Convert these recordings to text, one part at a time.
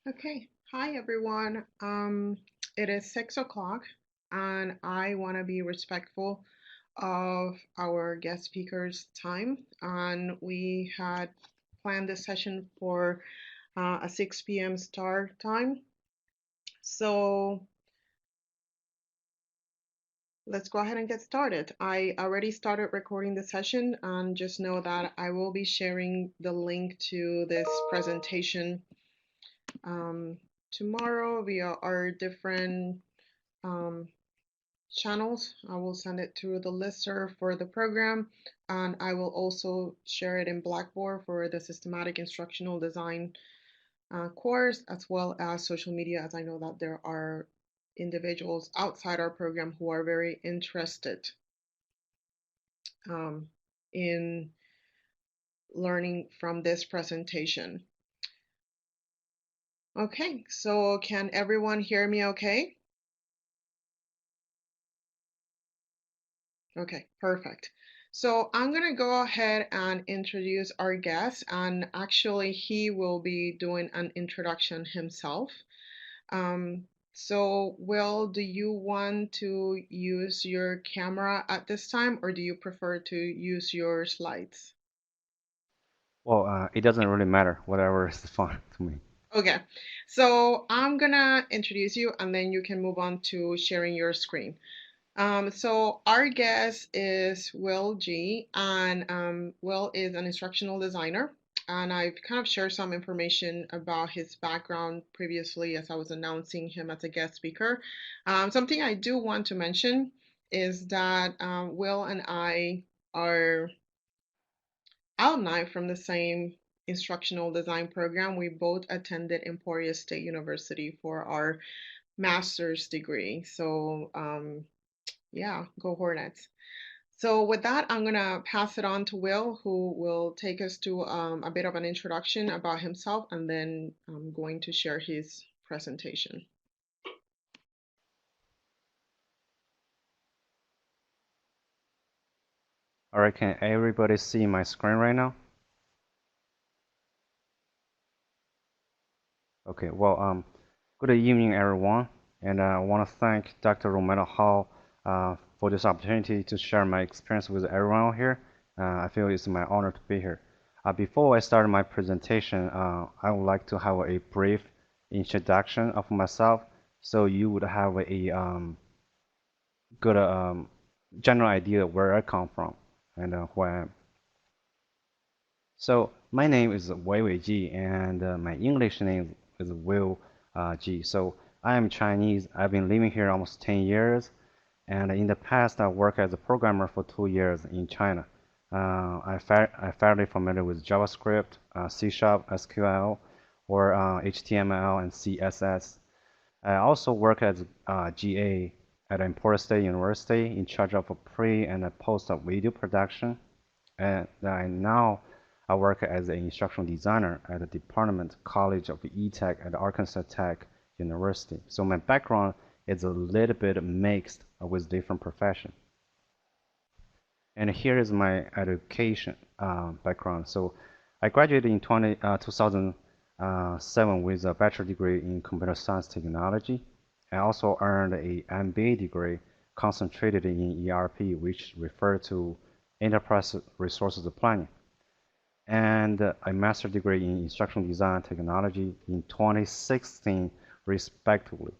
Okay, hi everyone. It is 6 o'clock, and I want to be respectful of our guest speaker's time. And we had planned this session for a 6 p.m. start time. So let's go ahead and get started. I already started recording the session, and just know that I will be sharing the link to this presentation um, tomorrow via our different um, channels. I will send it to the listserv for the program, and I will also share it in Blackboard for the systematic instructional design course, as well as social media, as I know that there are individuals outside our program who are very interested um, in learning from this presentation. Okay, so can everyone hear me okay? Okay, perfect. So I'm going to go ahead and introduce our guest, and actually, he will be doing an introduction himself. So, Will, do you want to use your camera at this time, or do you prefer to use your slides? Well, it doesn't really matter. Whatever is fun to me. Okay, so I'm gonna introduce you, and then you can move on to sharing your screen. So our guest is Will G, and Will is an instructional designer. And I've kind of shared some information about his background previously as I was announcing him as a guest speaker. Something I do want to mention is that Will and I are alumni from the same instructional design program. We both attended Emporia State University for our master's degree. So yeah, go Hornets. So with that, I'm gonna pass it on to Will, who will take us to a bit of an introduction about himself, and then I'm going to share his presentation. All right, can everybody see my screen right now? Okay, well, good evening, everyone. And I want to thank Dr. Romero-Hall for this opportunity to share my experience with everyone here. I feel it's my honor to be here. Before I start my presentation, I would like to have a brief introduction of myself so you would have a good general idea where I come from and who I am. So my name is Weiwei Ji, and my English name is Will Ji. So I am Chinese. I've been living here almost 10 years, and in the past I worked as a programmer for 2 years in China. I'm fairly familiar with JavaScript, C Sharp, SQL, or HTML and CSS. I also work as GA at Emporia State University in charge of a pre and a post video production. And I work as an instructional designer at the Department College of E-Tech at Arkansas Tech University. So my background is a little bit mixed with different professions. And here is my education background. So I graduated in 2007 with a bachelor degree in computer science technology. I also earned a MBA degree concentrated in ERP, which refer to enterprise resources planning, and a master degree in instructional design technology in 2016, respectively.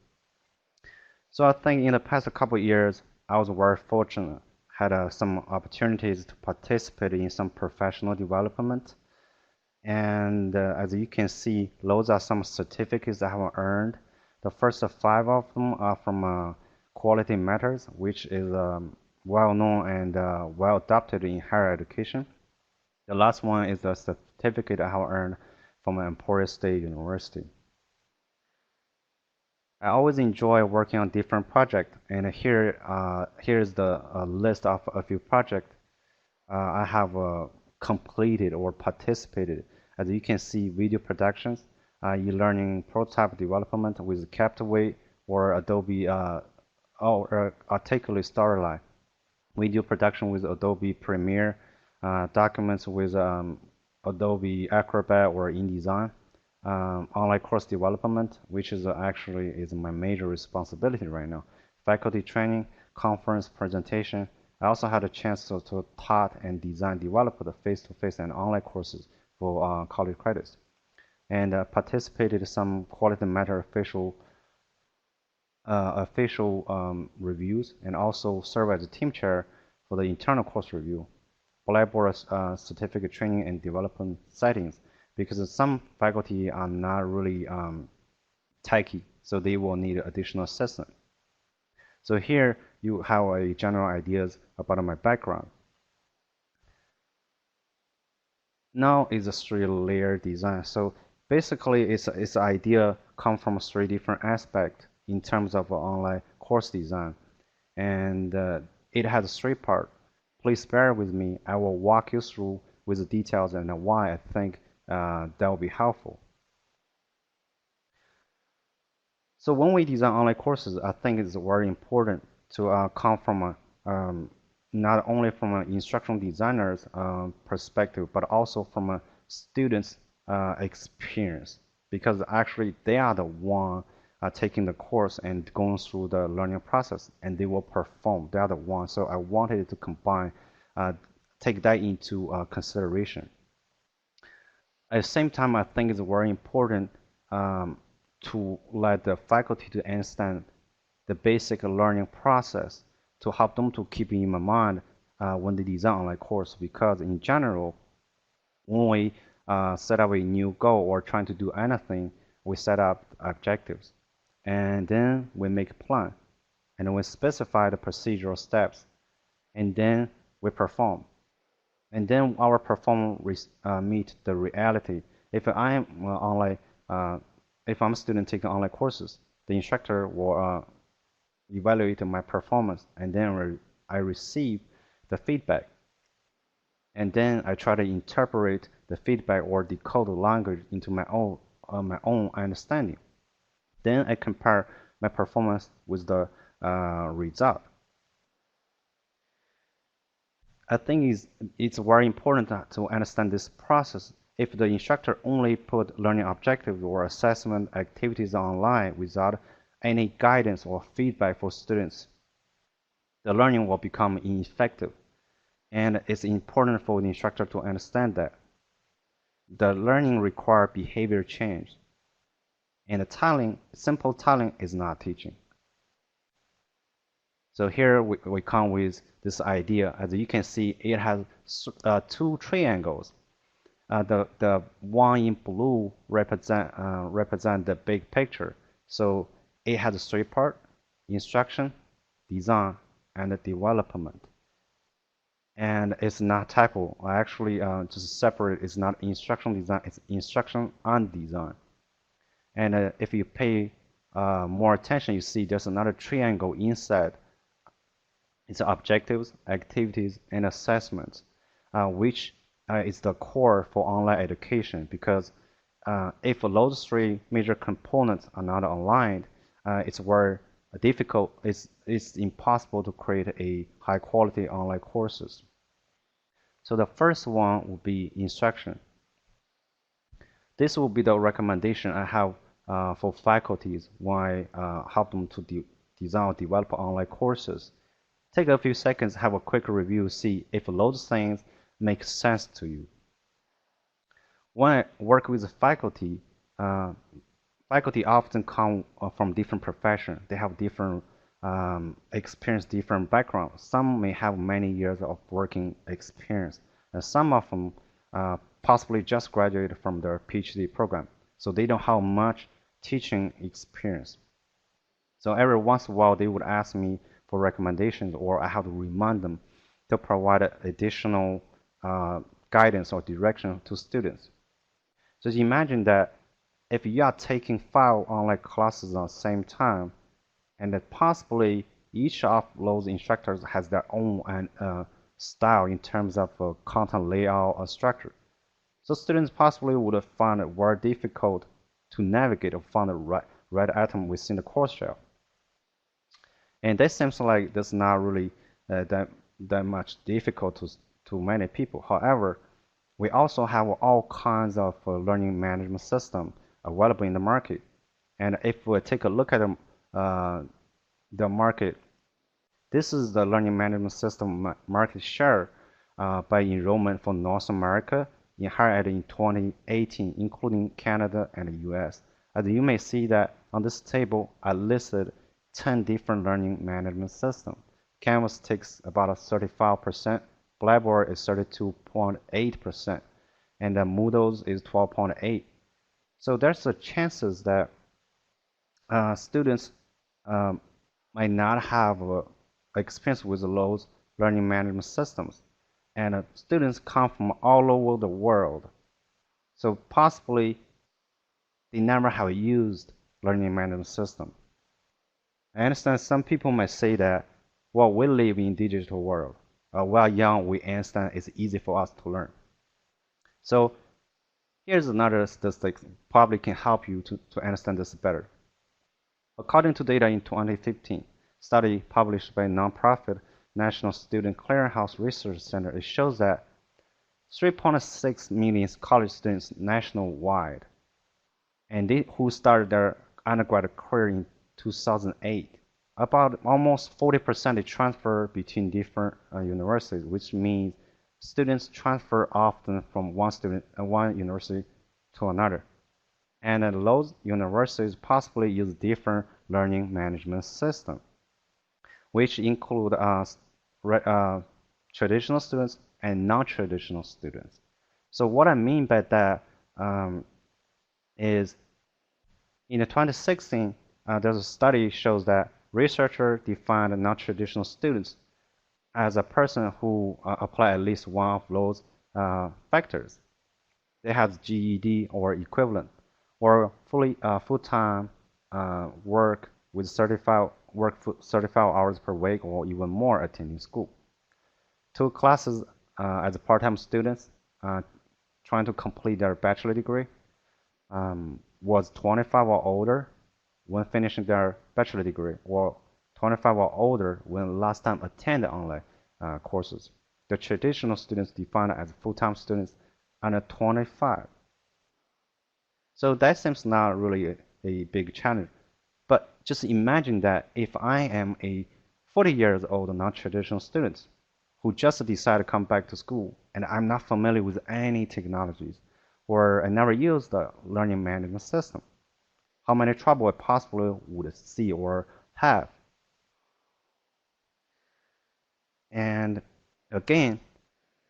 So I think in the past couple of years, I was very fortunate, had some opportunities to participate in some professional development. And as you can see, those are some certificates I have earned. The first five of them are from Quality Matters, which is well known and well adopted in higher education. The last one is a certificate I have earned from Emporia State University. I always enjoy working on different projects, and here's the list of a few projects I have completed or participated. As you can see, video productions, e-learning prototype development with Captivate or Adobe or Articulate Starlight, video production with Adobe Premiere, documents with Adobe Acrobat or InDesign, online course development, which is actually is my major responsibility right now. Faculty training, conference presentation. I also had a chance to taught and design, develop the face-to-face and online courses for college credits, and participated in some quality matter official reviews, and also serve as a team chair for the internal course review, Blackboard certificate training and development settings, because some faculty are not really techy, so they will need additional assistance. So here you have a general ideas about my background. Now is a three-layer design. So basically, its idea come from three different aspects in terms of online course design, and it has three parts. Please bear with me. I will walk you through with the details and why I think that will be helpful. So when we design online courses, I think it's very important to come from not only from an instructional designer's perspective, but also from a student's experience, because actually they are the one taking the course and going through the learning process, and they will perform. They are the one. So I wanted to combine, uh, take that into consideration. At the same time, I think it's very important um, to let the faculty to understand the basic learning process to help them to keep in mind when they design online course. Because in general, when we set up a new goal or trying to do anything, we set up objectives, and then we make a plan, and we specify the procedural steps, and then we perform, and then our performance meet the reality. If I am online, uh, if I'm a student taking online courses, the instructor will evaluate my performance, and then I receive the feedback, and then I try to interpret the feedback or decode the language into my own understanding. Then I compare my performance with the result. I think it's very important to understand this process. If the instructor only put learning objectives or assessment activities online without any guidance or feedback for students, the learning will become ineffective. And it's important for the instructor to understand that the learning requires behavior change. And the telling, simple telling is not teaching. So here we come with this idea. As you can see, it has two triangles. The one in blue represent the big picture. So it has three parts: instruction, design, and development. And it's not typo. Actually, just separate. It's not instruction design. It's instruction and design. And if you pay more attention, you see there's another triangle inside. It's objectives, activities, and assessments, which is the core for online education. Because if those three major components are not aligned, it's very difficult. It's impossible to create a high quality online courses. So the first one will be instruction. This will be the recommendation I have for faculties when I help them to design or develop online courses. Take a few seconds, have a quick review, see if those things make sense to you. When I work with faculty, uh, faculty often come from different professions. They have different experience, different backgrounds. Some may have many years of working experience, and some of them possibly just graduated from their PhD program, so they don't have much teaching experience. So every once in a while, they would ask me for recommendations, or I have to remind them to provide additional guidance or direction to students. So imagine that if you are taking 5 online classes at the same time, and that possibly each of those instructors has their own style in terms of content layout or structure. So students possibly would find it very difficult to navigate or find the right item within the course shelf. And that seems like that's not really that much difficult to many people. However, we also have all kinds of learning management system available in the market. And if we take a look at the market, this is the learning management system market share by enrollment for North America in higher ed in 2018, including Canada and the US. As you may see that on this table, I listed 10 different learning management systems. Canvas takes about 35%, Blackboard is 32.8%, and Moodle is 12.8%. So there's a chances that students um, might not have experience with those learning management systems. And students come from all over the world. So possibly they never have used learning management system. I understand some people might say that, well, we live in digital world. While young, we understand it's easy for us to learn. So here's another statistic probably can help you to understand this better. According to data in 2015, study published by nonprofit National Student Clearinghouse Research Center, it shows that 3.6 million college students nationwide, and they who started their undergraduate career in 2008, about almost 40% they transfer between different universities, which means students transfer often from one university to another. And those universities possibly use different learning management systems, which include traditional students and non-traditional students. So what I mean by that is in 2016, there's a study shows that researchers defined non-traditional students as a person who apply at least one of those factors. They have GED or equivalent, or full-time work with 35 hours per week or even more attending school. Two classes as part-time students trying to complete their bachelor degree was 25 or older when finishing their bachelor degree, or 25 or older when last time attended online courses. The traditional students defined as full-time students under 25. So that seems not really a big challenge. But just imagine that if I am a 40 years old non-traditional student who just decided to come back to school and I'm not familiar with any technologies or I never used the learning management system, how many trouble I possibly would see or have. And again,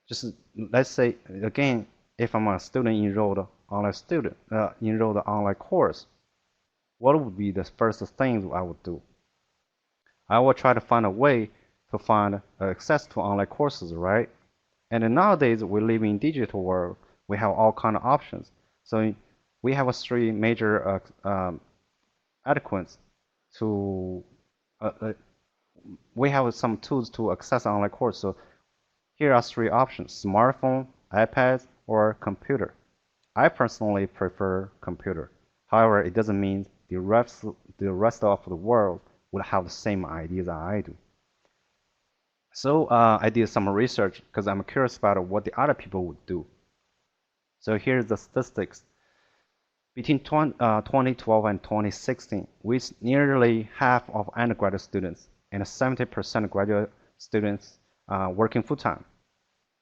just let's say again, if I'm a student enrolled online course, what would be the first things I would do? I will try to find a way to find access to online courses, right? And nowadays we live in digital world. We have all kind of options. So we have three major adequates to. We have some tools to access online course. So here are three options: smartphone, iPad, or computer. I personally prefer computer. However, it doesn't mean the rest of the world would have the same ideas that I do. So I did some research because I'm curious about what the other people would do. So here's the statistics. Between 2012 and 2016, with nearly half of undergraduate students and 70% graduate students working full-time.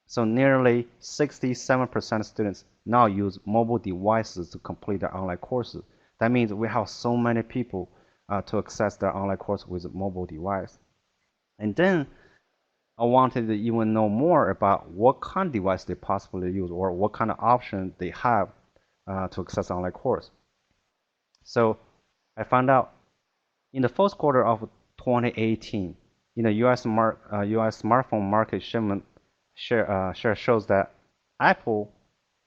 So nearly 67% of students now use mobile devices to complete their online courses. That means we have so many people to access their online course with a mobile device. And then I wanted to even know more about what kind of device they possibly use or what kind of option they have to access online course. So I found out in the first quarter of 2018, in the US smartphone market shipment share shows that Apple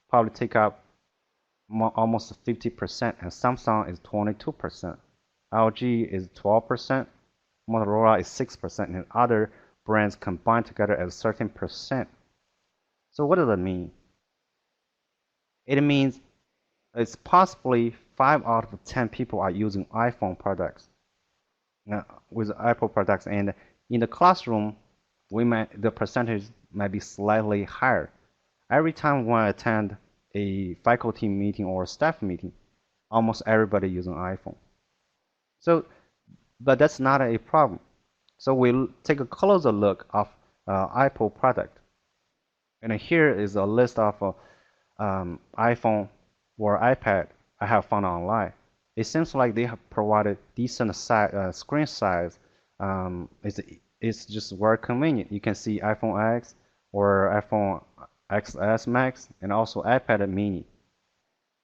probably take up almost 50%, and Samsung is 22%. LG is 12%, Motorola is 6%, and other brands combined together as 13%. So what does that mean? It means it's possibly 5 out of 10 people are using iPhone products with Apple products, and in the classroom, the percentage might be slightly higher. Every time when I attend a faculty meeting or staff meeting, almost everybody using iPhone. So, but that's not a problem. So we take a closer look of Apple product, and here is a list of iPhone or iPad I have found online. It seems like they have provided decent screen size. It's just very convenient. You can see iPhone X or iPhone XS Max and also iPad Mini.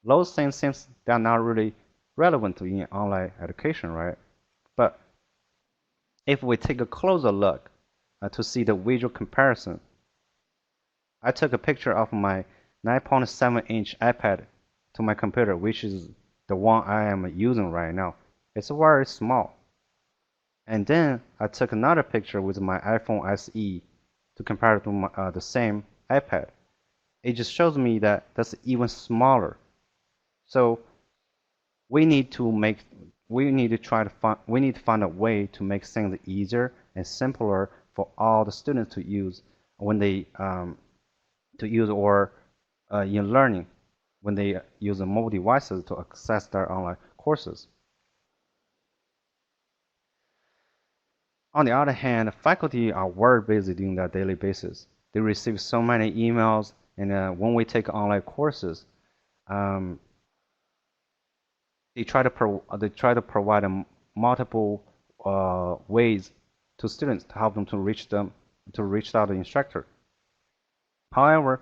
Those things seems they're not really relevant in online education, right? But if we take a closer look to see the visual comparison, I took a picture of my 9.7-inch iPad to my computer, which is the one I am using right now. It's very small. And then I took another picture with my iPhone SE to compare it to the same iPad. It just shows me that that's even smaller. So we need to make we need to try to find we need to find a way to make things easier and simpler for all the students to use when they to use or in learning when they use mobile devices to access their online courses. On the other hand, faculty are very busy doing their daily basis. They receive so many emails, and when we take online courses, um, they try to provide multiple ways to students to help them to reach out the instructor. However,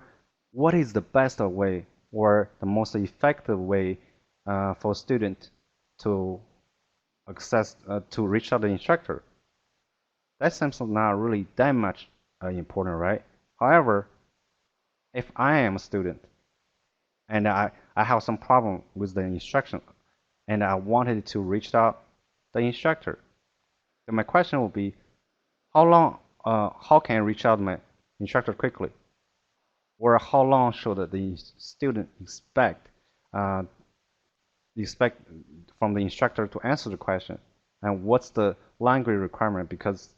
what is the best way or the most effective way for a student to to reach out the instructor? That seems not really that much important, right? However, if I am a student and I have some problem with the instruction and I wanted to reach out the instructor, then my question will be, how can I reach out my instructor quickly? Or how long should the student uh, expect from the instructor to answer the question? And what's the language requirement? Because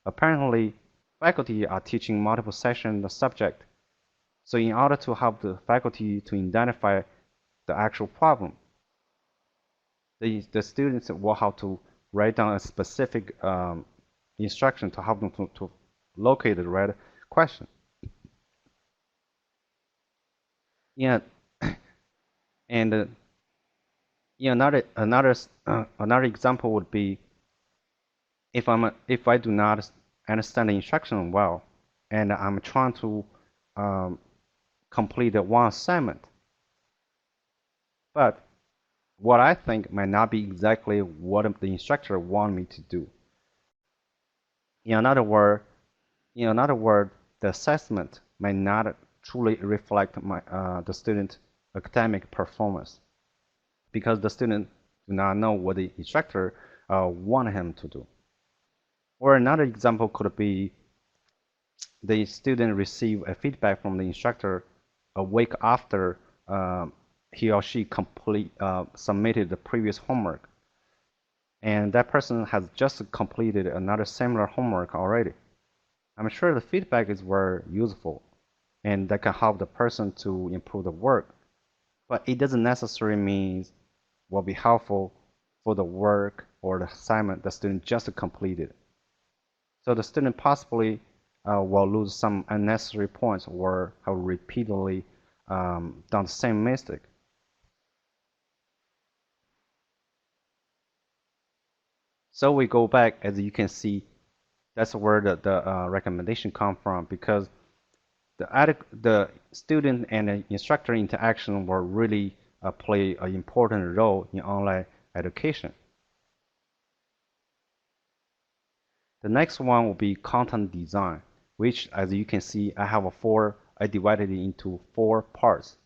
apparently faculty are teaching multiple sessions the subject. So in order to help the faculty to identify the actual problem, the students will have to write down a specific instruction to help them to locate the right question. Yeah, and yeah, another example would be if I do not understand the instruction well, and I'm trying to um, complete one assignment, but what I think might not be exactly what the instructor want me to do. In another word, in another word, the assessment may not truly reflect the student academic performance because the student do not know what the instructor want him to do. Or another example could be the student receive a feedback from the instructor a week after he or she submitted the previous homework, and that person has just completed another similar homework already. I'm sure the feedback is very useful and that can help the person to improve the work, but it doesn't necessarily mean will be helpful for the work or the assignment the student just completed. So the student possibly will lose some unnecessary points or have repeatedly done the same mistake. So we go back, as you can see, that's where the recommendation come from because the student and the instructor interaction will really play an important role in online education. The next one will be content design, which as you can see, I divided it into four parts.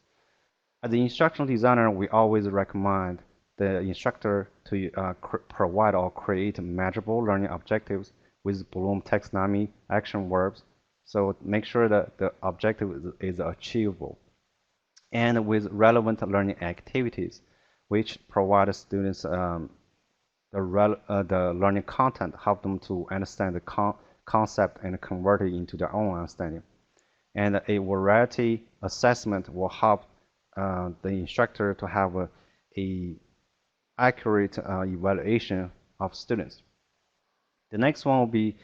As the instructional designer, we always recommend the instructor to provide or create measurable learning objectives with Bloom taxonomy action verbs. So make sure that the objective is achievable and with relevant learning activities, which provide students the learning content, help them to understand the concept and convert it into their own understanding. And a variety assessment will help the instructor to have a accurate evaluation of students. The next one will be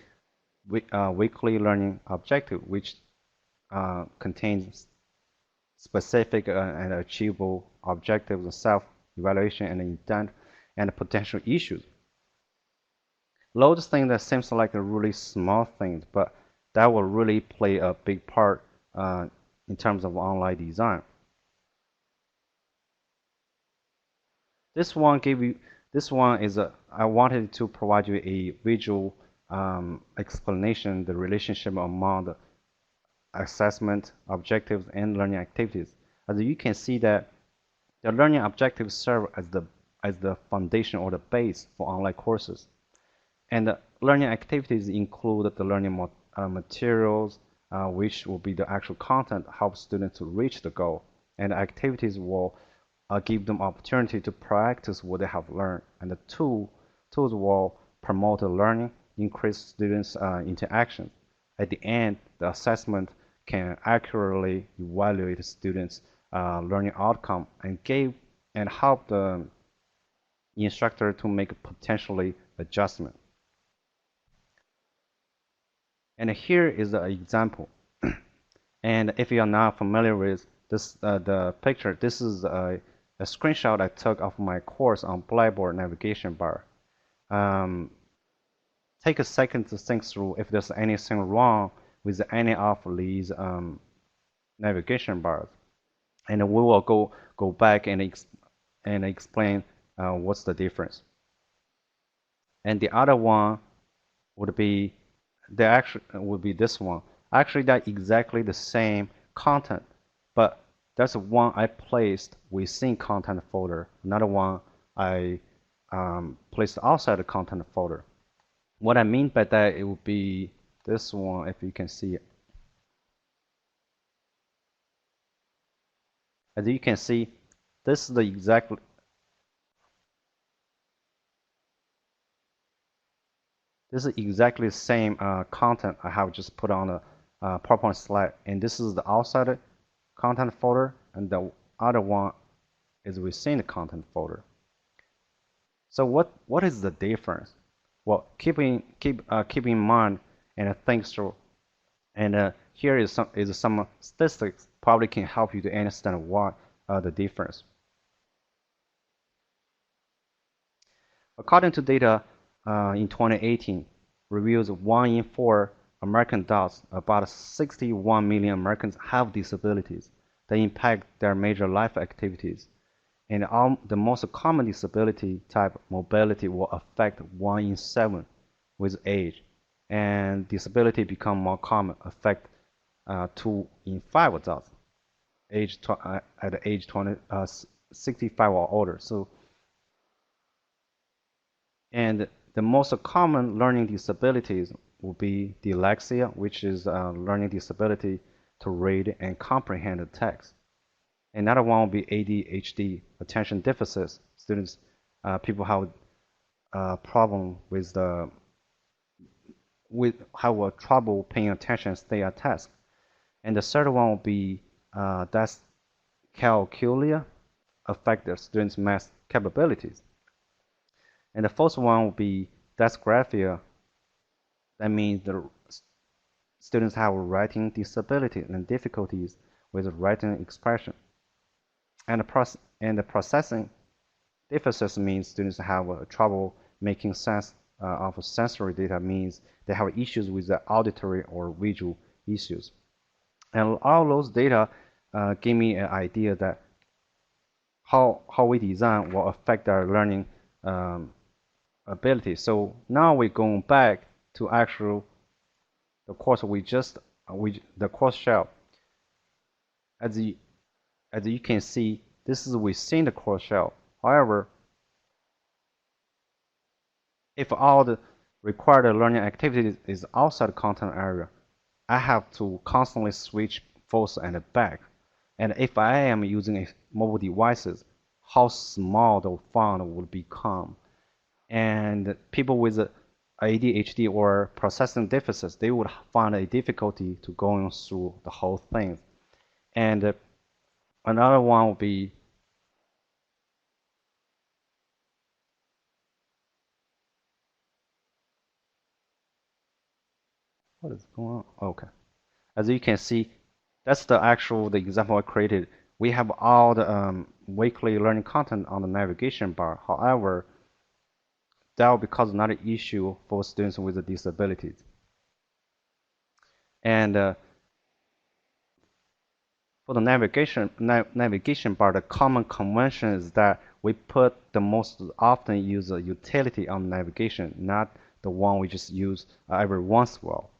weekly learning objective, which contains specific and achievable objectives of self-evaluation and intent and potential issues. Those things that seems like a really small things, but that will really play a big part in terms of online design. This one gave you. This one is a. I wanted to provide you a visual explanation the relationship among the assessment objectives and learning activities. As you can see that the learning objectives serve as the foundation or the base for online courses. And the learning activities include the learning materials, which will be the actual content, help students to reach the goal. And the activities will give them opportunity to practice what they have learned. And the tools will promote the learning, increase students' interaction. At the end, the assessment can accurately evaluate the students' learning outcome and help the instructor to make potentially adjustment. And here is an example. And if you are not familiar with this, the picture, this is a screenshot I took of my course on Blackboard navigation bar. Um, Take a second to think through if there's anything wrong with any of these navigation bars, and we will go back and explain what's the difference. And the other one would be this one. Actually, that's exactly the same content, but that's one I placed within content folder. Another one I placed outside the content folder. What I mean by that, it would be this one, if you can see it. As you can see, this is the exact. This is exactly the same content I have just put on a PowerPoint slide, and this is the outside content folder, and the other one is within the content folder. So what is the difference? Well, keep in mind and think through. And here is some statistics probably can help you to understand what the difference. According to data in 2018, reveals 1 in 4 American adults, about 61 million Americans, have disabilities that impact their major life activities. And the most common disability type, mobility, will affect 1 in 7 with age. And disability become more common, affect 2 in 5 adults at age 65 or older. So, and the most common learning disabilities will be dyslexia, which is learning disability to read and comprehend the text. Another one will be ADHD, attention deficits. Students, people have problem have a trouble paying attention and stay at task. And the third one will be dyscalculia, affect the students' math capabilities. And the fourth one will be dysgraphia. That means the students have writing disability and difficulties with writing expression. And the processing deficits means students have trouble making sense of sensory data, means they have issues with the auditory or visual issues. And all those data give me an idea that how we design will affect our learning ability. So now we're going back to the course the course shell. As you can see, this is within the course shell. However, if all the required learning activities is outside the content area, I have to constantly switch forth and back. And if I am using mobile devices, how small the font will become. And people with ADHD or processing deficits, they would find a difficulty to going through the whole thing. And another one will be What is going on? Okay. As you can see, that's the example I created. We have all the weekly learning content on the navigation bar. However, that will because another issue for students with disabilities. And for the navigation bar, the common convention is that we put the most often used utility on navigation, not the one we just use every once in a while.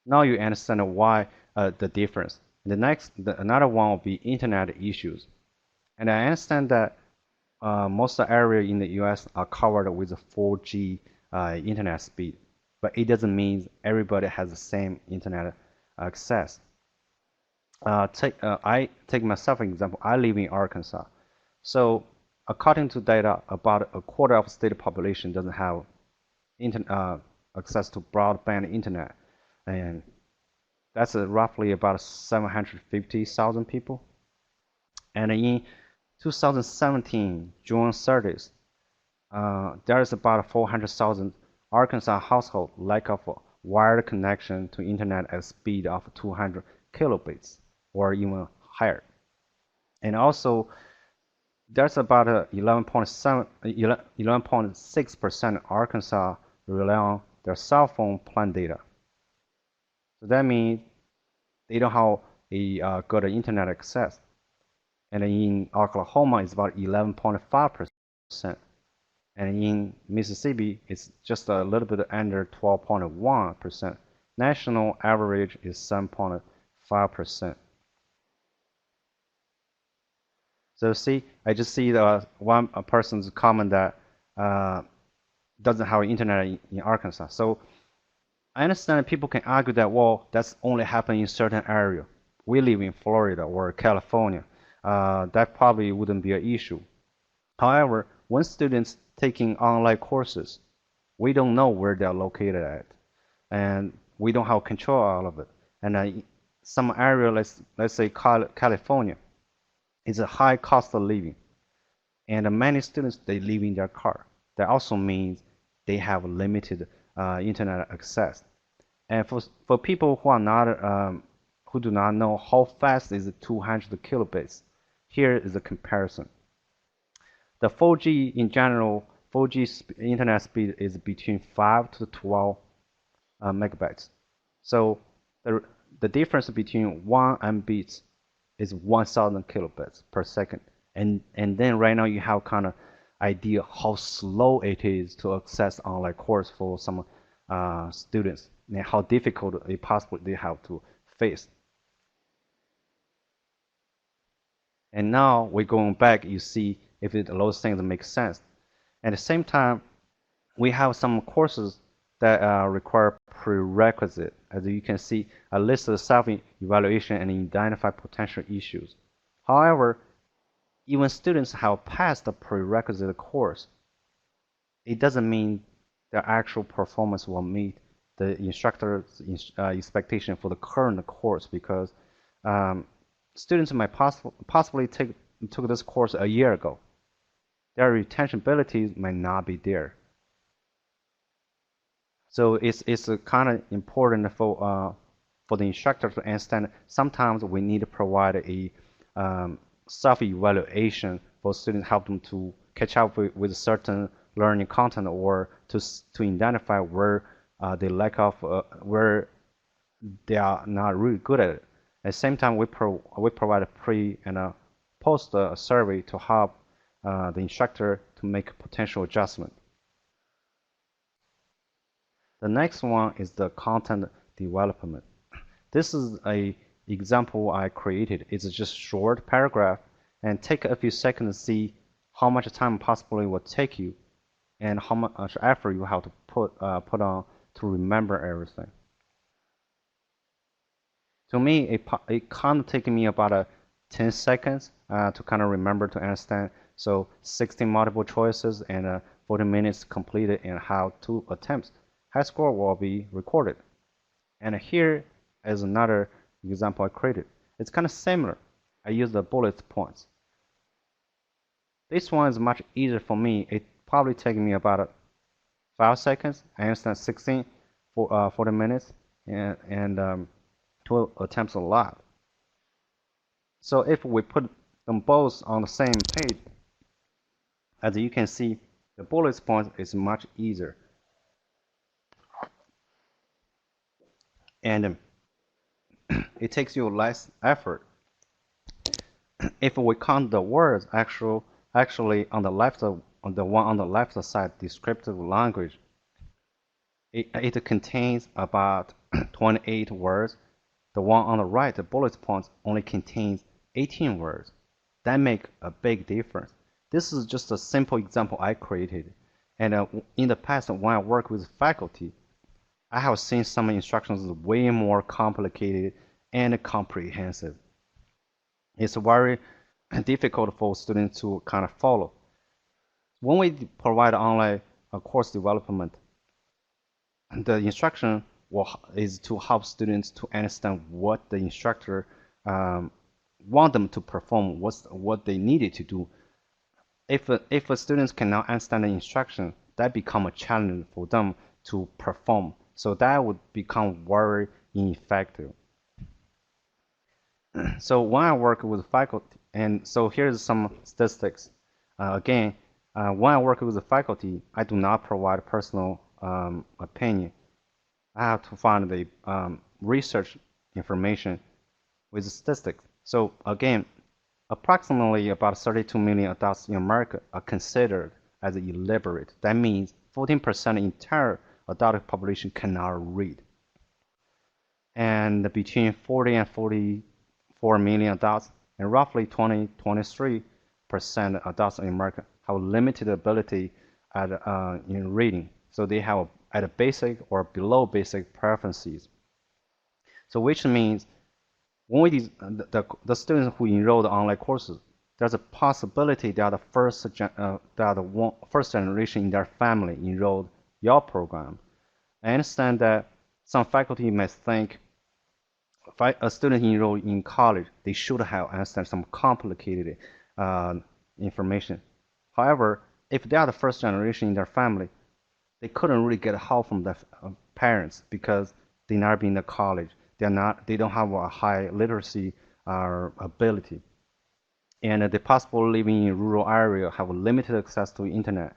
Now you understand why the difference. Another one will be internet issues. And I understand that most of the area in the US are covered with a 4G internet speed, but it doesn't mean everybody has the same internet access. I take myself an example. I live in Arkansas, so according to data, about a quarter of the state population doesn't have access to broadband internet, and that's roughly about 750,000 people. And in 2017, June 30th, there is about 400,000 Arkansas household lack of a wired connection to internet at a speed of 200 kilobits or even higher. And also, there's about 11.6% Arkansas rely on their cell phone plan data. So that means they don't have a good internet access. And in Oklahoma, it's about 11.5%. And in Mississippi, it's just a little bit under 12.1%. National average is 7.5%. So see, I just see the one person's comment that uh, doesn't have internet in Arkansas. So I understand that people can argue that, well, that's only happening in certain area. We live in Florida or California. That probably wouldn't be an issue. However, when students taking online courses, we don't know where they're located at, and we don't have control all of it. And some area, let's say California, is a high cost of living, and many students they live in their car. That also means they have limited internet access. And for people who are not who do not know how fast is 200 kilobits, here is a comparison. The 4G in general, 4G internet speed is between 5 to 12 megabytes. So the, the difference between 1 Mbits is 1,000 kilobits per second. And then right now you have kind of idea how slow it is to access online course for some students and how difficult it possibly they have to face. And now we're going back, you see if those things make sense. At the same time, we have some courses that require prerequisite. As you can see, a list of self-evaluation and identify potential issues. However, even students have passed the prerequisite course, it doesn't mean their actual performance will meet the instructor's expectation for the current course because um, students might possibly took this course a year ago. Their retention abilities might not be there. So it's kind of important for the instructor to understand sometimes we need to provide a self-evaluation for students, help them to catch up with certain learning content or to identify where they lack of where they are not really good at it. At the same time, we provide a pre and a post survey to help the instructor to make potential adjustment. The next one is the content development. This is a example I created. It's just short paragraph and take a few seconds to see how much time possibly will take you and how much effort you have to put on to remember everything. To me, it kind of taken me about 10 seconds to kind of remember to understand. So 16 multiple choices and 40 minutes completed and how to attempts. High score will be recorded. And here is another example I created. It's kind of similar. I use the bullet points. This one is much easier for me. It probably takes me about 5 seconds. I understand 16 for 40 minutes and 12 attempts a lot. So if we put them both on the same page, as you can see, the bullet point is much easier. And it takes you less effort. If we count the words actually on the left on the one on the left side, descriptive language, it contains about 28 words. The one on the right, the bullet points, only contains 18 words. That make a big difference. This is just a simple example I created. And in the past, when I work with faculty, I have seen some instructions way more complicated and comprehensive. It's very difficult for students to kind of follow. When we provide online course development, the instruction is to help students to understand what the instructor want them to perform, what they needed to do. If the students cannot understand the instruction, that become a challenge for them to perform. So that would become very ineffective. So when I work with faculty, and so here's some statistics. Again, when I work with the faculty, I do not provide personal opinion. I have to find the research information with statistics. So again, approximately about 32 million adults in America are considered as illiterate. That means 14% of the entire adult population cannot read. And between 40 and 44 million adults, and roughly 23% adults in America have limited ability in reading. So they have at a basic or below basic preferences. So which means when the students who enroll the online courses, there's a possibility that the first generation in their family enrolled your program. I understand that some faculty may think if a student enrolled in college, they should have understand some complicated information. However, if they are the first generation in their family, they couldn't really get help from their parents because they never been to college. They don't have a high literacy ability, and they possibly living in rural area have limited access to internet,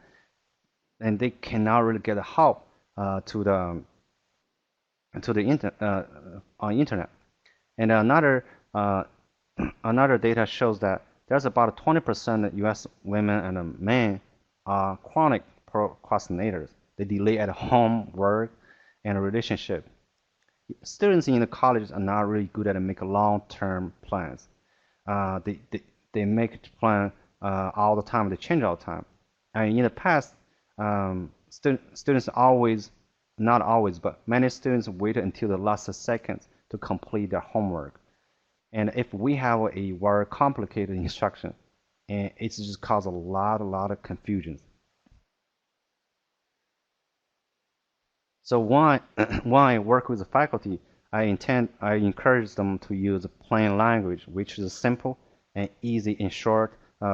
and they cannot really get help to the internet. And another data shows that there's about 20% U.S. women and men are chronic procrastinators. They delay at home, work, and relationship. Students in the colleges are not really good at making long-term plans. They make plan all the time. They change all the time. And in the past, students always, not always, but many students wait until the last seconds to complete their homework. And if we have a very complicated instruction, and it's just cause a lot of confusion. So when I work with the faculty, I encourage them to use plain language, which is simple and easy and short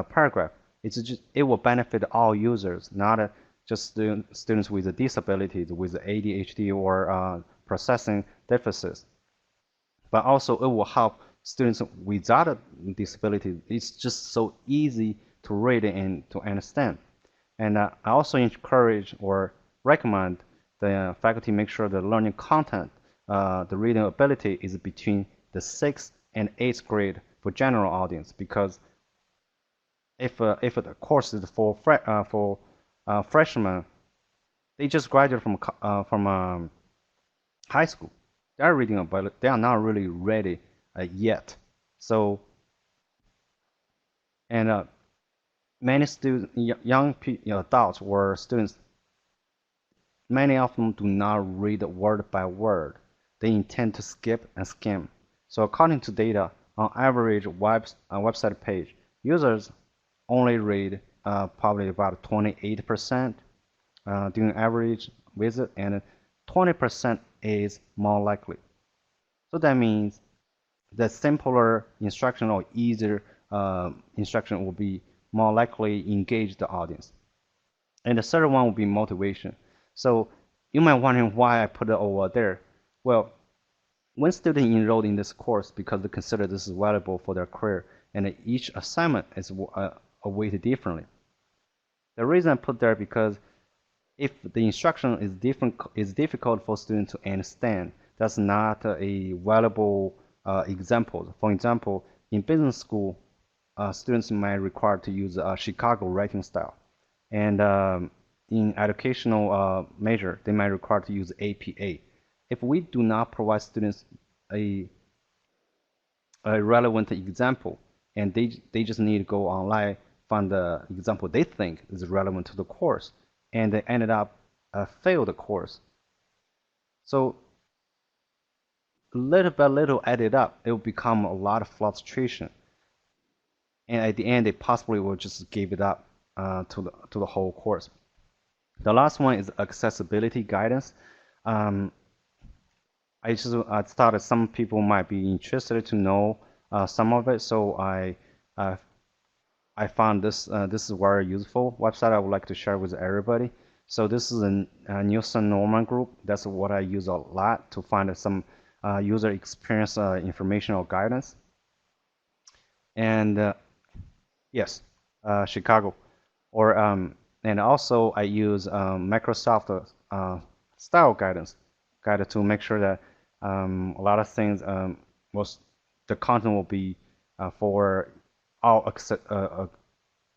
paragraph. It will benefit all users, not just students with disabilities, with ADHD or processing deficits, but also it will help students without a disability. It's just so easy to read and to understand. And I also encourage or recommend the faculty make sure the learning content, the reading ability is between the 6th and 8th grade for general audience, because if the course is for freshmen, they just graduated from high school. Their reading ability, they are not really ready yet. So and many students, young adults or students, many of them do not read word by word. They intend to skip and skim. So according to data, on average website page, users only read probably about 28% during average visit, and 20% is more likely. So that means the simpler instruction or easier instruction will be more likely engage the audience. And the third one will be motivation. So you might wondering why I put it over there. Well, when students enroll in this course because they consider this is valuable for their career, and each assignment is weighted differently. The reason I put there because if the instruction is difficult for students to understand, that's not a valuable example. For example, in business school, students might require to use a Chicago writing style, and in educational measure, they might require to use APA. If we do not provide students a, a relevant example, and they just need to go online, find the example they think is relevant to the course, and they ended up fail the course. So little by little added up, it will become a lot of frustration, and at the end, they possibly will just give it up to the whole course. The last one is accessibility guidance. Um, I thought that some people might be interested to know some of it, so uh, I found this is very useful website I would like to share with everybody. So this is a Nielsen Norman group. That's what I use a lot to find some user experience information or guidance. And yes, Chicago. Or and also I use Microsoft style guidance guide to make sure that a lot of things most the content will be for all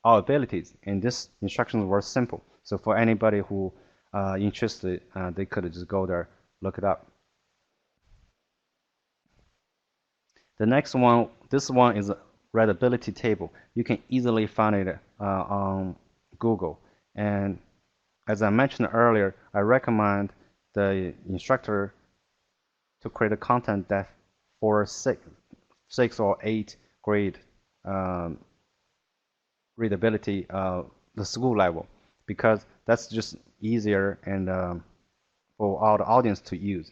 all abilities. And this instructions were simple. So for anybody who interested, they could just go there, look it up. The next one, this one is a readability table. You can easily find it on Google. And as I mentioned earlier, I recommend the instructor to create a content that for six or eight grade um, readability, the school level, because that's just easier and for all the audience to use.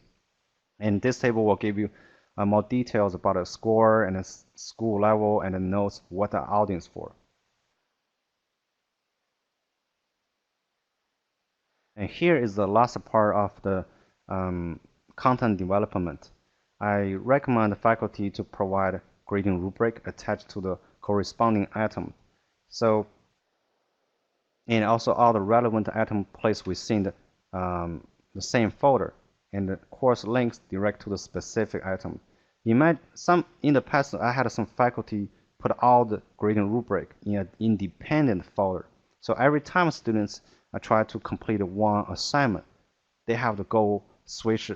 And this table will give you more details about the score and the school level and the notes, what the audience for. And here is the last part of the content development. I recommend the faculty to provide grading rubric attached to the corresponding item. So, and also all the relevant item placed within the same folder, and the course links direct to the specific item. In the past, I had some faculty put all the grading rubric in an independent folder. So every time students try to complete one assignment, they have to go switch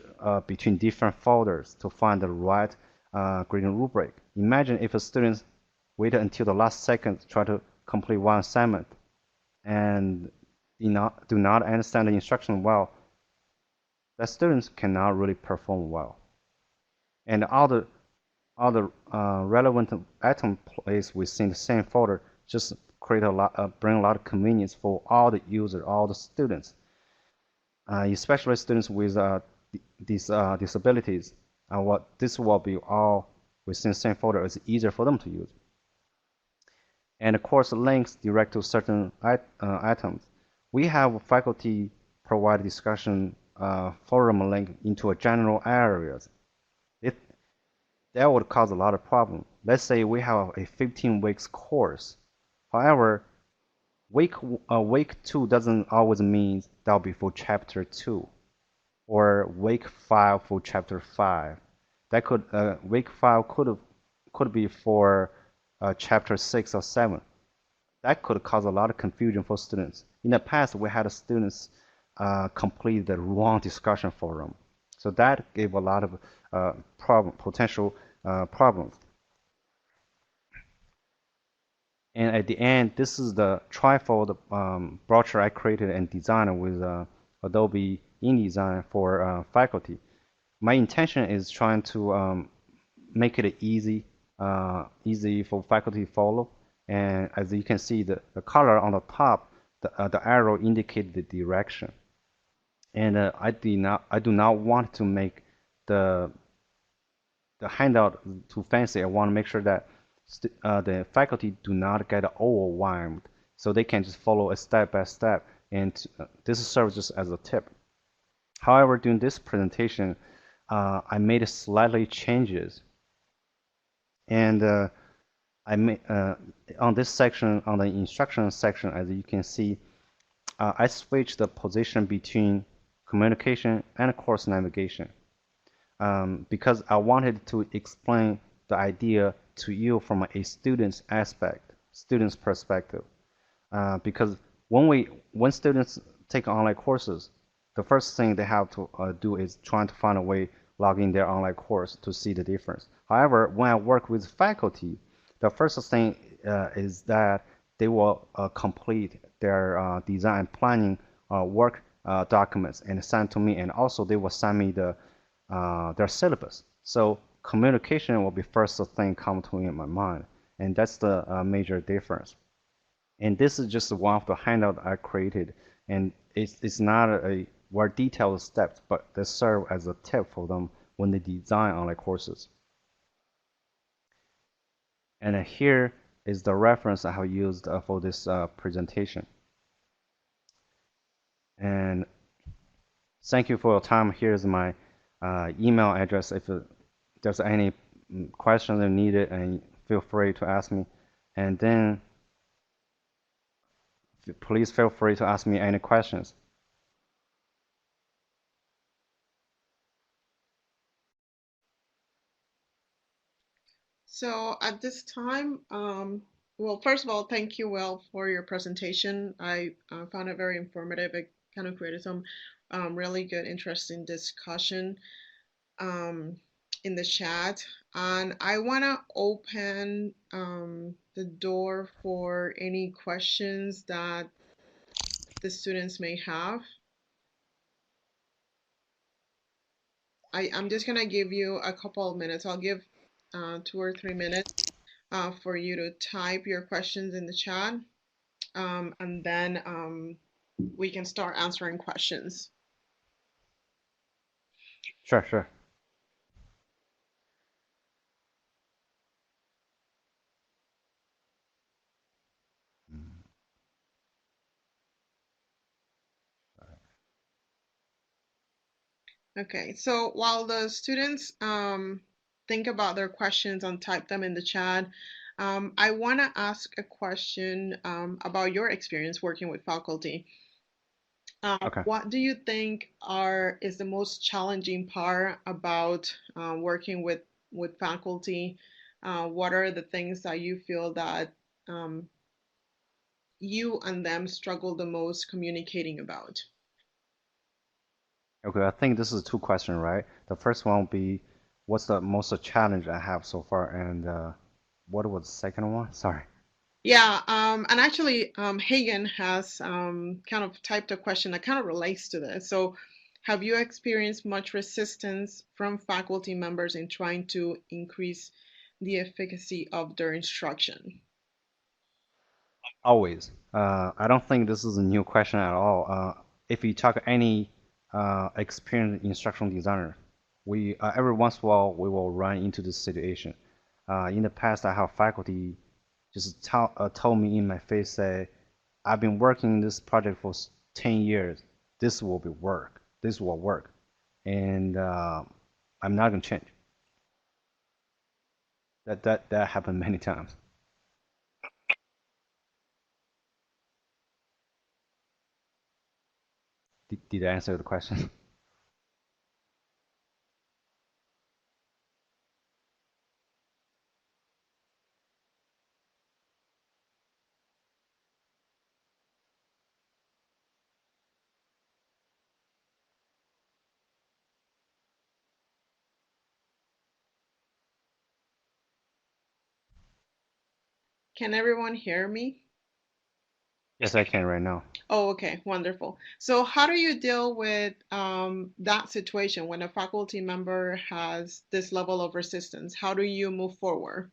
between different folders to find the right grading rubric. Imagine if a student waited until the last second to try to complete one assignment and do not understand the instruction well, that students cannot really perform well. And other relevant item placed within the same folder just bring a lot of convenience for all the users, all the students, especially students with these disabilities. What this will be all within the same folder is easier for them to use. And of course, links direct to certain items. We have faculty provide discussion forum link into a general areas. It that would cause a lot of problem. Let's say we have a 15 weeks course. However, week 2 doesn't always mean that'll be for chapter 2 or week 5 for chapter 5. That could week 5 could be for chapter 6 or 7. That could cause a lot of confusion for students. In the past, we had students complete the wrong discussion forum. So that gave a lot of potential problems. And at the end, this is the trifold brochure I created and designed with Adobe InDesign for faculty. My intention is trying to make it easy for faculty to follow. And as you can see, the color on the top, the arrow indicates the direction. And I do not want to make the handout too fancy. I want to make sure that the faculty do not get overwhelmed, so they can just follow a step by step, and this serves just as a tip. However, during this presentation, I made slightly changes, and I made on this section, on the instruction section, as you can see, I switched the position between communication and course navigation because I wanted to explain the idea to you from a student's perspective. Because when students take online courses, the first thing they have to do is trying to find a way log in their online course to see the difference. However, when I work with faculty, the first thing is that they will complete their design planning work documents and send to me, and also they will send me their syllabus. So communication will be first thing come to me in my mind, and that's the major difference. And this is just one of the handout I created, and it's not a very detailed steps, but they serve as a tip for them when they design online courses. And here is the reference I have used for this presentation. And thank you for your time. Here's my email address. If there's any questions you needed, and feel free to ask me. And then please feel free to ask me any questions. So at this time, well, first of all, thank you, Will, for your presentation. I found it very informative. It kind of created some really good, interesting discussion um, in the chat. And I want to open the door for any questions that the students may have. I'm just going to give you a couple of minutes. I'll give 2 or 3 minutes for you to type your questions in the chat, and then we can start answering questions. Sure, sure. Okay, so while the students think about their questions and type them in the chat, I want to ask a question about your experience working with faculty. Okay. What do you think is the most challenging part about working with faculty? What are the things that you feel that um, you and them struggle the most communicating about? Okay, I think this is two questions, right? The first one will be, what's the most challenge I have so far, and what was the second one? Sorry. Yeah, and actually, Hagen has kind of typed a question that kind of relates to this. So, have you experienced much resistance from faculty members in trying to increase the efficacy of their instruction? Always. I don't think this is a new question at all. If you talk to any experienced instructional designer, we every once in a while we will run into this situation. In the past, I have faculty just told me in my face, say, I've been working this project for 10 years. This will be work. This will work, and I'm not gonna change. That happened many times. Did I answer the question? Can everyone hear me? Yes, I can right now. Oh, okay, wonderful. So, how do you deal with that situation when a faculty member has this level of resistance? How do you move forward?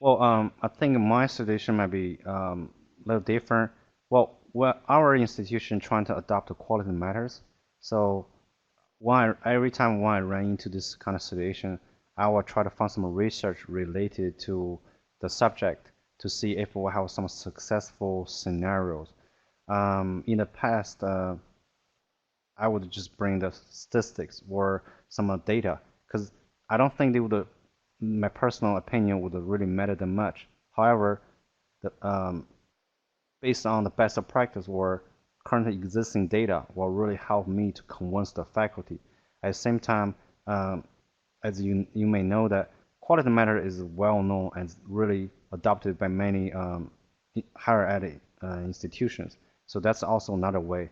Well, I think my situation might be a little different. Well, our institution trying to adopt the quality matters. So every time when I run into this kind of situation, I will try to find some research related to the subject to see if we have some successful scenarios. In the past, I would just bring the statistics or some data because I don't think they would, my personal opinion would really matter that much. However, the, based on the best practice or currently existing data will really help me to convince the faculty. At the same time, um, as you may know that quality matter is well known and really adopted by many higher ed institutions. So that's also another way.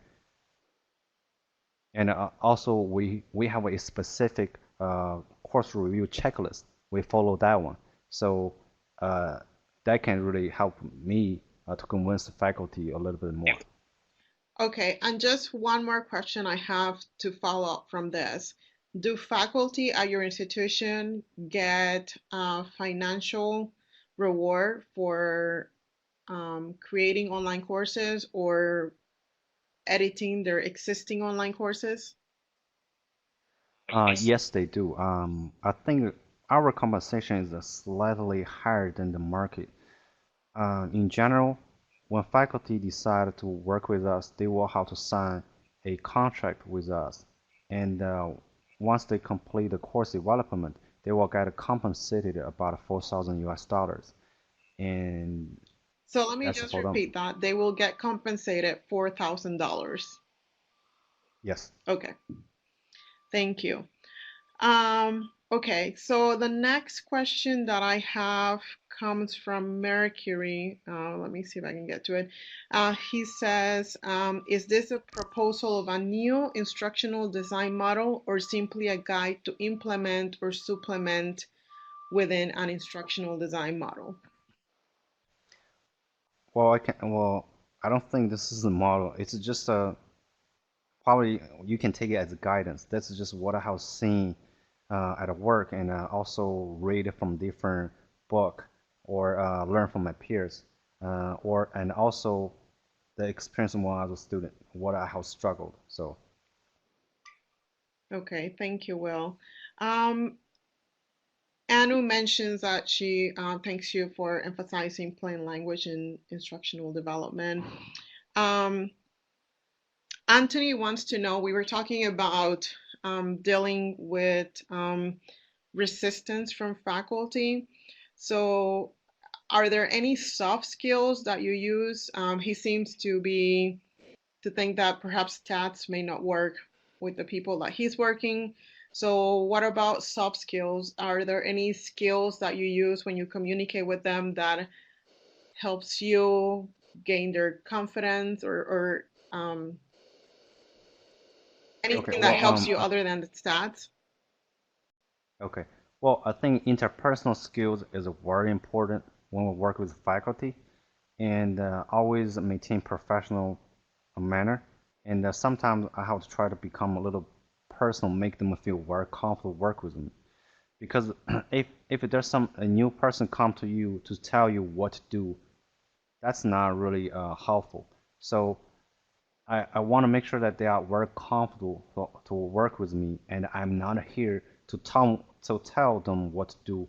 And also we have a specific course review checklist. We follow that one. So uh, that can really help me to convince the faculty a little bit more. Okay, and just one more question I have to follow up from this. Do faculty at your institution get financial reward for creating online courses or editing their existing online courses? Yes, they do. I think our compensation is slightly higher than the market. In general, when faculty decide to work with us, they will have to sign a contract with us. And once they complete the course development, they will get compensated about 4,000 US dollars. And So let me that's just for them. repeat that. They will get compensated $4,000. Yes. Okay, thank you. Okay, so the next question that I have comes from Mercury. Let me see if I can get to it. He says, is this a proposal of a new instructional design model or simply a guide to implement or supplement within an instructional design model? Well, I don't think this is a model. It's just a probably you can take it as a guidance. That's just what I have seen at work and also read from different book or learn from my peers or and also the experience when I was a student, what I have struggled. So Okay, thank you, Will. Um, Anu mentions that she thanks you for emphasizing plain language in instructional development. Um, Anthony wants to know, we were talking about dealing with resistance from faculty. So are there any soft skills that you use? He seems to think that perhaps stats may not work with the people that he's working. So what about soft skills? Are there any skills that you use when you communicate with them that helps you gain their confidence or okay, anything that well, helps you other than the stats? okay, well, I think interpersonal skills is very important when we work with faculty, and always maintain professional manner. And sometimes I have to try to become a little personal, make them feel very comfortable work with me. Because if there's a new person come to you to tell you what to do, that's not really helpful. So I want to make sure that they are very comfortable to work with me, and I'm not here to tell them what to do,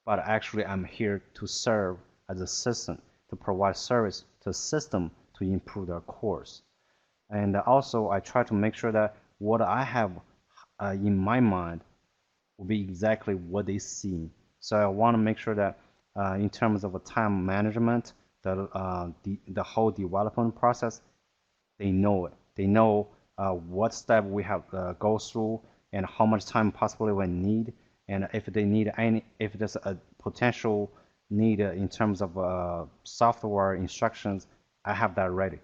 but actually I'm here to serve as a assistant to provide service to the system to improve their course. And also I try to make sure that what I have in my mind will be exactly what they see. So I want to make sure that in terms of a time management, the whole development process, they know it. They know what step we have go through and how much time possibly we need, and if they need any, if there's a potential need in terms of software instructions, I have that ready.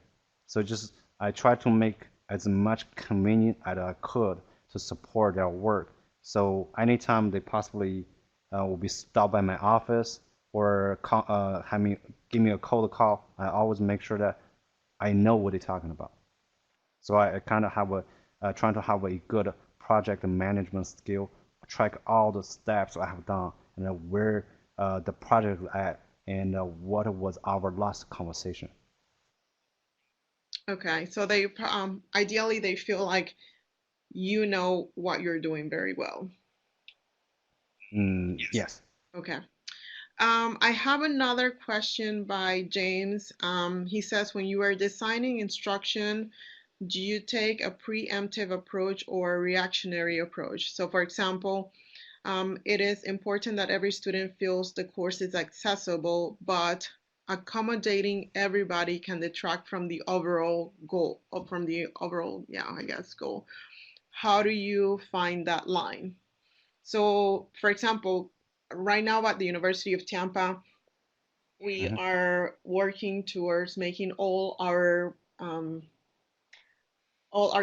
So just I try to make as much convenient as I could to support their work. So anytime they possibly will be stopped by my office or have me give me a cold call, I always make sure that I know what they're talking about. So I kind of have a trying to have a good project management skill, track all the steps I have done and where the project is at and what was our last conversation. Okay, so they ideally they feel like you know what you're doing very well. Yes. Okay. I have another question by James. He says, when you are designing instruction, do you take a preemptive approach or a reactionary approach? So, for example, it is important that every student feels the course is accessible, but accommodating everybody can detract from the overall goal, or from the overall, yeah, I guess, goal. How do you find that line? So, for example, right now at the University of Tampa, we Hmm. are working towards making all our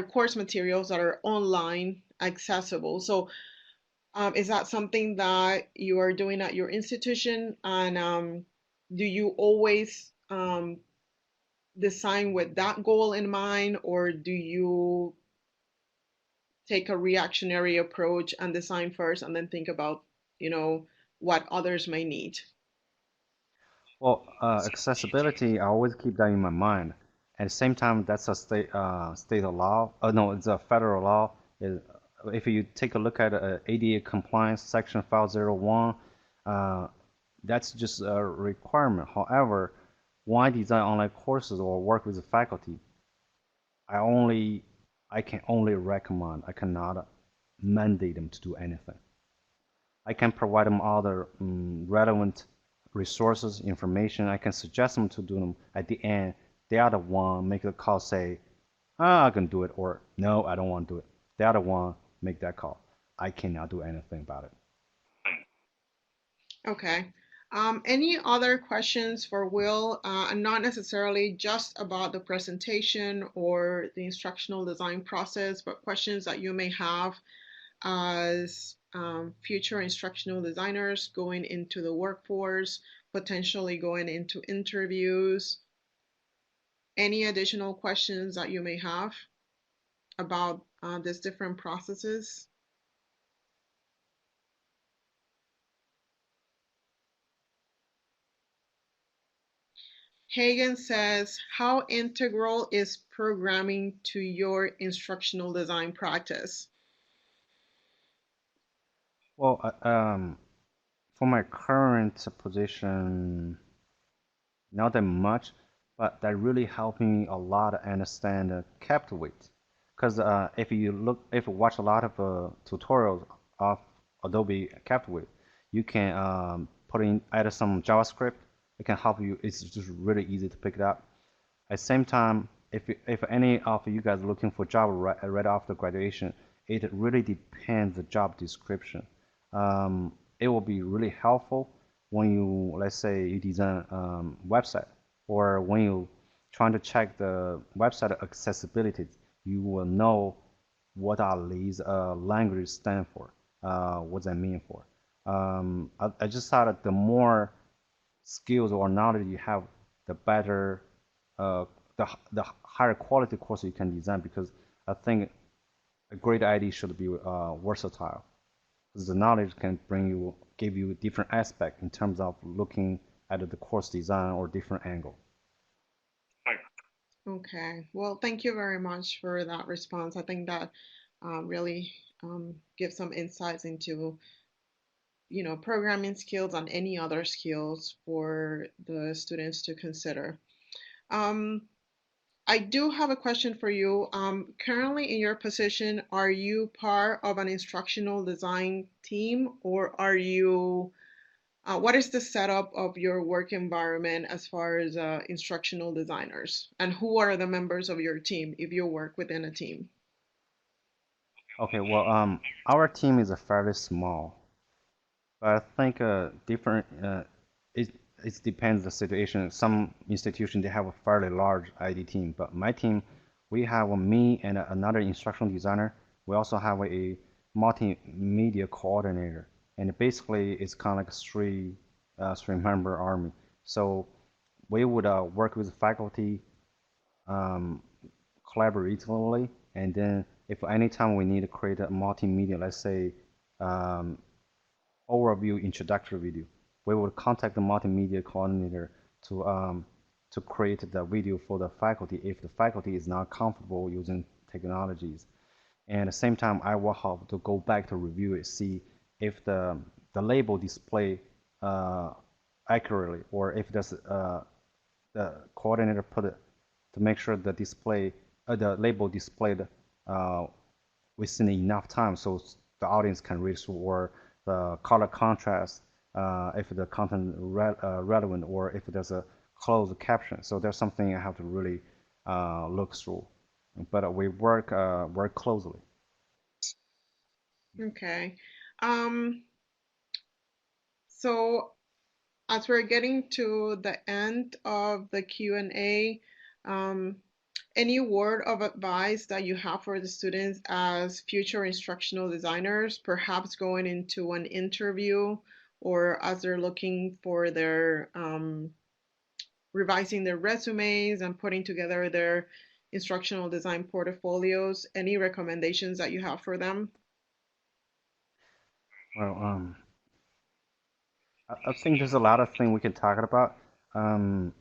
course materials that are online accessible. So, is that something that you are doing at your institution? And do you always design with that goal in mind, or do you take a reactionary approach and design first and then think about, you know, what others may need? Well, accessibility, I always keep that in my mind. At the same time, that's a state of law. No, it's a federal law. Is If you take a look at ADA compliance section 501, uh, that's just a requirement. However, when I design online courses or work with the faculty, I only I can only recommend. I cannot mandate them to do anything. I can provide them other relevant resources, information. I can suggest them to do them. At the end, they are the one make the call, say, ah, I can do it, or no, I don't want to do it. They are the one make that call. I cannot do anything about it. Okay. Any other questions for Will? And not necessarily just about the presentation or the instructional design process, but questions that you may have as future instructional designers going into the workforce, potentially going into interviews. Any additional questions that you may have about these different processes? Hagen says, how integral is programming to your instructional design practice? Well, for my current position, not that much, but that really helped me a lot to understand Captivate. Because if you watch a lot of tutorials of Adobe Captivate, you can put in either some JavaScript. It can help you. It's just really easy to pick it up. At the same time, if any of you guys are looking for job right after graduation, it really depends the job description. It will be really helpful when you, let's say, you design website, or when you trying to check the website accessibility, you will know what are these languages stand for, what they mean for. I just thought that the more skills or knowledge you have, the better, uh, the higher quality course you can design. Because I think a great idea should be versatile. Because the knowledge can give you a different aspect in terms of looking at the course design or different angle. Okay, well, thank you very much for that response. I think that really gives some insights into, programming skills and any other skills for the students to consider. Um, I do have a question for you. Currently in your position, are you part of an instructional design team, or what is the setup of your work environment as far as instructional designers? And who are the members of your team if you work within a team? Okay, well, our team is a fairly small, but I think different. It it depends the situation. Some institutions they have a fairly large ID team, but my team, we have me and another instructional designer. We also have a multimedia coordinator, and basically it's kind of like a three member army. So we would work with faculty um, collaboratively, and then if anytime we need to create a multimedia, let's say um, overview introductory video, we will contact the multimedia coordinator to um, to create the video for the faculty if the faculty is not comfortable using technologies. And at the same time, I will have to go back to review it, see if the the label display uh, accurately, or if there's the coordinator put it to make sure the label displayed uh, within enough time so the audience can read through, or the color contrast, if the content relevant, or if there's a closed caption. So there's something I have to really look through. But we work closely. Okay. Um, so as we're getting to the end of the Q&A, um, any word of advice that you have for the students as future instructional designers, perhaps going into an interview or as they're looking for their revising their resumes and putting together their instructional design portfolios? Any recommendations that you have for them? Well, I think there's a lot of things we can talk about. Um,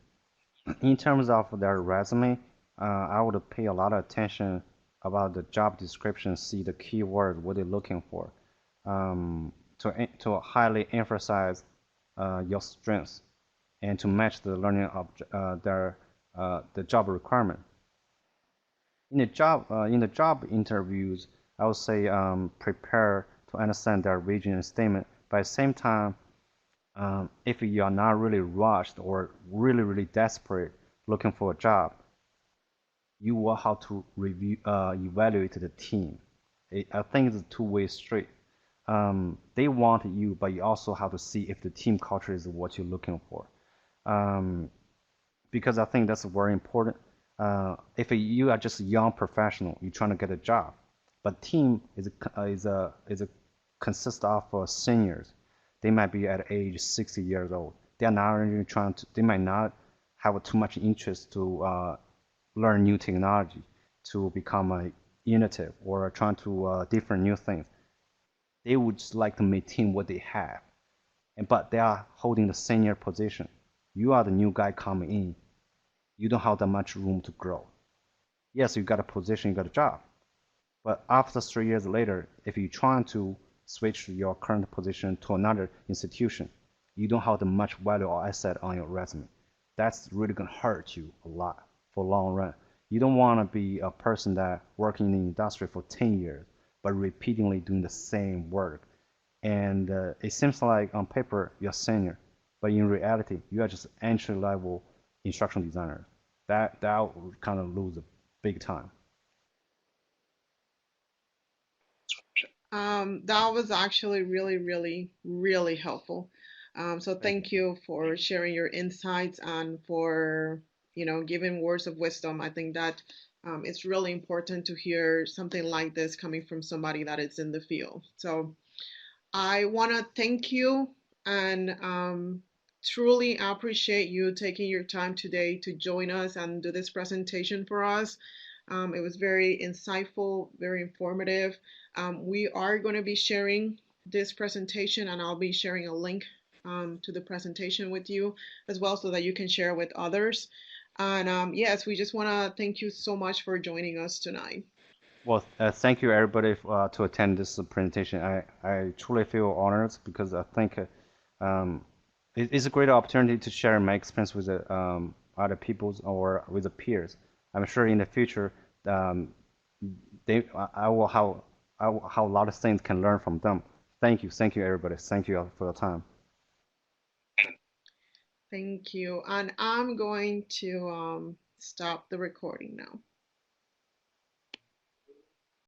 in terms of their resume, I would pay a lot of attention about the job description, see the keyword, what they're looking for, to highly emphasize your strengths and to match the learning of their the job requirement. In the job interviews, I would say prepare to understand their vision and statement. But at the same time, if you are not really rushed or really desperate looking for a job, you will have to evaluate the team. I think it's a two-way street. They want you, but you also have to see if the team culture is what you're looking for. Um, because I think that's very important. If you are just a young professional, you're trying to get a job, but team is a consists of seniors. They might be at age 60 years old. They are not really trying to. They might not have too much interest to learn new technology, to become a innovative or trying to different new things. They would just like to maintain what they have, but they are holding the senior position. You are the new guy coming in. You don't have that much room to grow. Yes, you got a position, you got a job, but after 3 years later, if you're trying to switch your current position to another institution, you don't have that much value or asset on your resume. That's really gonna hurt you a lot for long run. You don't want to be a person that working in the industry for 10 years but repeatedly doing the same work. And it seems like on paper you're senior, but in reality you are just entry level instructional designer. That would kind of lose a big time. That was actually really, really, really helpful. So Thank you. thank you for sharing your insights and for, giving words of wisdom. I think that it's really important to hear something like this coming from somebody that is in the field. So I want to thank you and truly appreciate you taking your time today to join us and do this presentation for us. It was very insightful, very informative. We are going to be sharing this presentation, and I'll be sharing a link to the presentation with you as well so that you can share with others. And yes, we just want to thank you so much for joining us tonight. Well, thank you everybody to attend this presentation. I truly feel honored because I think it's a great opportunity to share my experience with other people's or with the peers. I'm sure in the future um, I will have a lot of things can learn from them. Thank you everybody. Thank you all for your time. Thank you. And I'm going to stop the recording now.